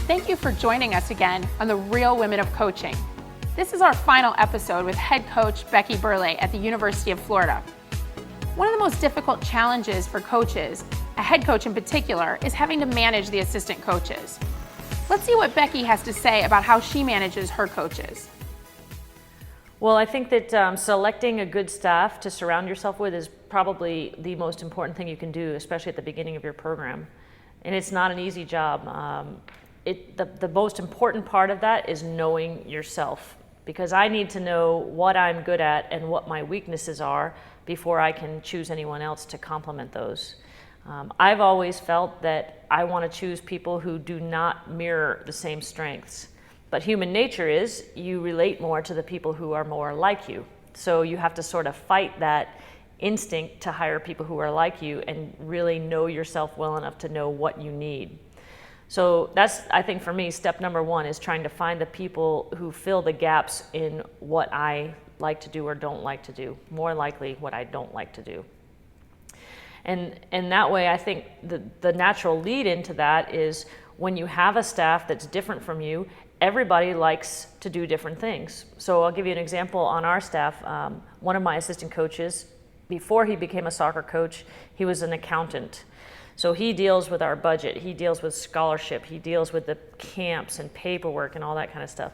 Thank you for joining us again on The Real Women of Coaching. This is our final episode with head coach Becky Burleigh at the University of Florida. One of the most difficult challenges for coaches, a head coach in particular, is having to manage the assistant coaches. Let's see what Becky has to say about how she manages her coaches. Well, I think that selecting a good staff to surround yourself with is probably the most important thing you can do, especially at the beginning of your program. And it's not an easy job. The most important part of that is knowing yourself, because I need to know what I'm good at and what my weaknesses are before I can choose anyone else to complement those. I've always felt that I want to choose people who do not mirror the same strengths. But human nature is you relate more to the people who are more like you. So you have to sort of fight that instinct to hire people who are like you and really know yourself well enough to know what you need. So that's, I think for me, step number one is trying to find the people who fill the gaps in what I like to do or don't like to do, more likely what I don't like to do. And that way, I think the natural lead into that is when you have a staff that's different from you, everybody likes to do different things. So I'll give you an example on our staff. One of my assistant coaches, before he became a soccer coach, he was an accountant. So he deals with our budget, he deals with scholarship, he deals with the camps and paperwork and all that kind of stuff.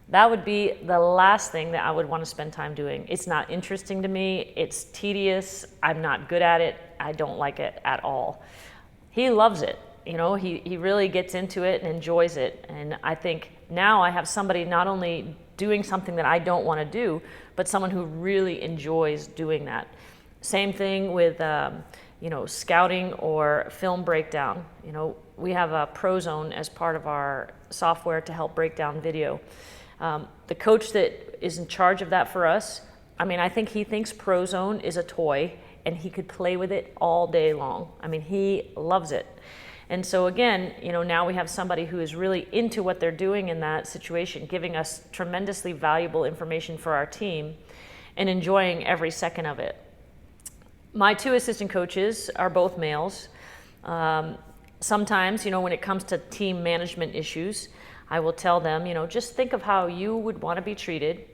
That would be the last thing that I would want to spend time doing. It's not interesting to me, it's tedious, I'm not good at it, I don't like it at all. He loves it, you know, he really gets into it and enjoys it. And I think now I have somebody not only doing something that I don't want to do, but someone who really enjoys doing that. Same thing with scouting or film breakdown. You know, we have a ProZone as part of our software to help break down video. The coach that is in charge of that for us, I think he thinks ProZone is a toy and he could play with it all day long. He loves it. And so again, now we have somebody who is really into what they're doing in that situation, giving us tremendously valuable information for our team and enjoying every second of it. My two assistant coaches are both males. Sometimes, when it comes to team management issues, I will tell them, just think of how you would want to be treated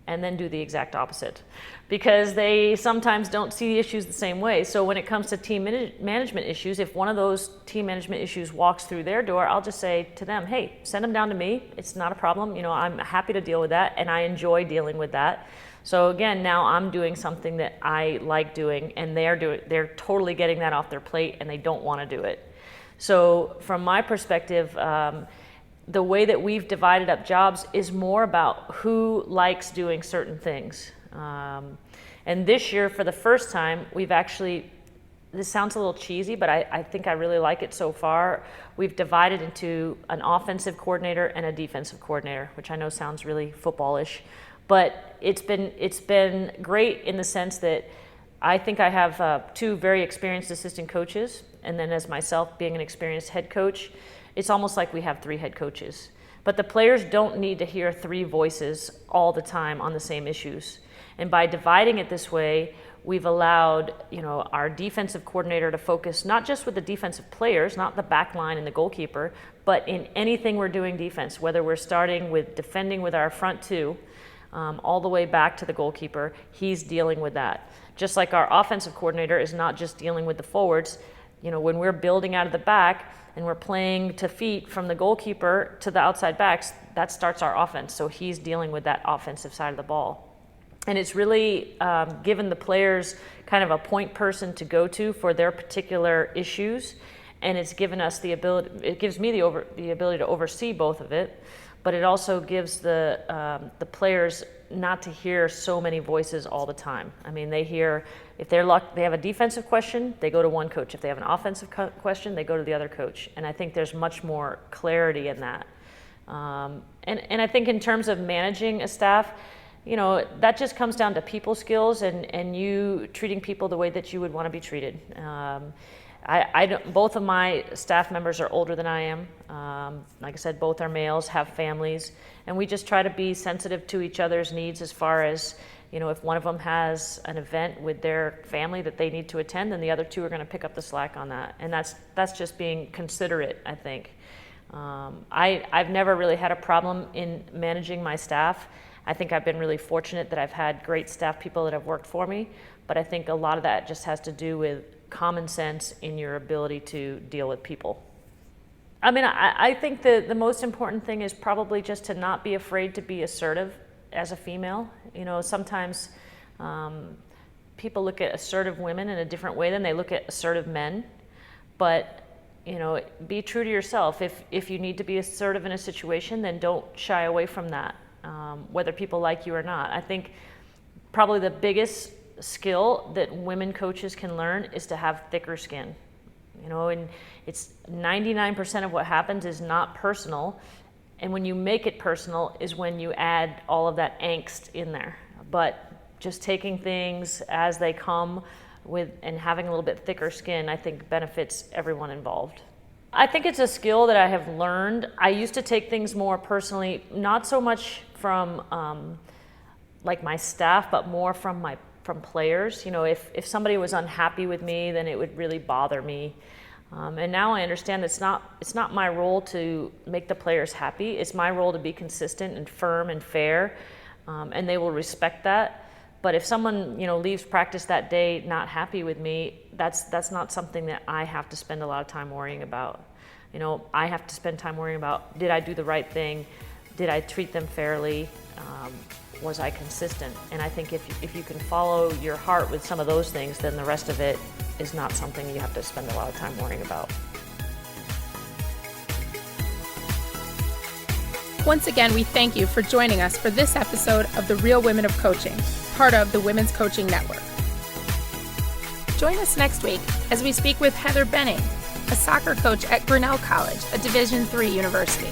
and then do the exact opposite, because they sometimes don't see the issues the same way. So when it comes to team management issues, if one of those team management issues walks through their door, I'll just say to them, hey, send them down to me. It's not a problem. I'm happy to deal with that, and I enjoy dealing with that. So again, now I'm doing something that I like doing, and they're totally getting that off their plate, and they don't want to do it. So from my perspective, the way that we've divided up jobs is more about who likes doing certain things. And this year, for the first time, we've actually, this sounds a little cheesy, but I think I really like it so far. We've divided into an offensive coordinator and a defensive coordinator, which I know sounds really footballish, but it's been great in the sense that I think I have two very experienced assistant coaches, and then as myself being an experienced head coach, it's almost like we have three head coaches. But the players don't need to hear three voices all the time on the same issues. And by dividing it this way, we've allowed our defensive coordinator to focus not just with the defensive players, not the back line and the goalkeeper, but in anything we're doing defense, whether we're starting with defending with our front two, all the way back to the goalkeeper, he's dealing with that. Just like our offensive coordinator is not just dealing with the forwards, when we're building out of the back and we're playing to feet from the goalkeeper to the outside backs, that starts our offense. So he's dealing with that offensive side of the ball. And it's really given the players kind of a point person to go to for their particular issues. And it's given us the ability, it gives me the ability to oversee both of it, but it also gives the players not to hear so many voices all the time. They hear, if they have a defensive question, they go to one coach. If they have an offensive question, they go to the other coach. And I think there's much more clarity in that. And I think in terms of managing a staff, that just comes down to people skills and you treating people the way that you would want to be treated. Both of my staff members are older than I am. Like I said, both are males, have families, and we just try to be sensitive to each other's needs as far as, if one of them has an event with their family that they need to attend, then the other two are going to pick up the slack on that. And that's just being considerate, I think. I've never really had a problem in managing my staff. I think I've been really fortunate that I've had great staff people that have worked for me, but I think a lot of that just has to do with common sense in your ability to deal with people. I mean, I think the most important thing is probably just to not be afraid to be assertive as a female. You know, sometimes people look at assertive women in a different way than they look at assertive men, but you know, be true to yourself. If you need to be assertive in a situation, then don't shy away from that, whether people like you or not. I think probably the biggest skill that women coaches can learn is to have thicker skin. You know, and it's 99% of what happens is not personal, and when you make it personal is when you add all of that angst in there. But just taking things as they come with and having a little bit thicker skin, I think benefits everyone involved. I think it's a skill that I have learned. I used to take things more personally, not so much from like my staff, but more from players. You know, if somebody was unhappy with me, then it would really bother me. And now I understand that it's not my role to make the players happy. It's my role to be consistent and firm and fair, and they will respect that. But if someone, you know, leaves practice that day not happy with me, that's not something that I have to spend a lot of time worrying about. You know, I have to spend time worrying about, did I do the right thing? Did I treat them fairly? Was I consistent? And I think if you can follow your heart with some of those things, then the rest of it is not something you have to spend a lot of time worrying about. Once again, we thank you for joining us for this episode of The Real Women of Coaching, part of the Women's Coaching Network. Join us next week as we speak with Heather Benning, a soccer coach at Grinnell College, a Division III university.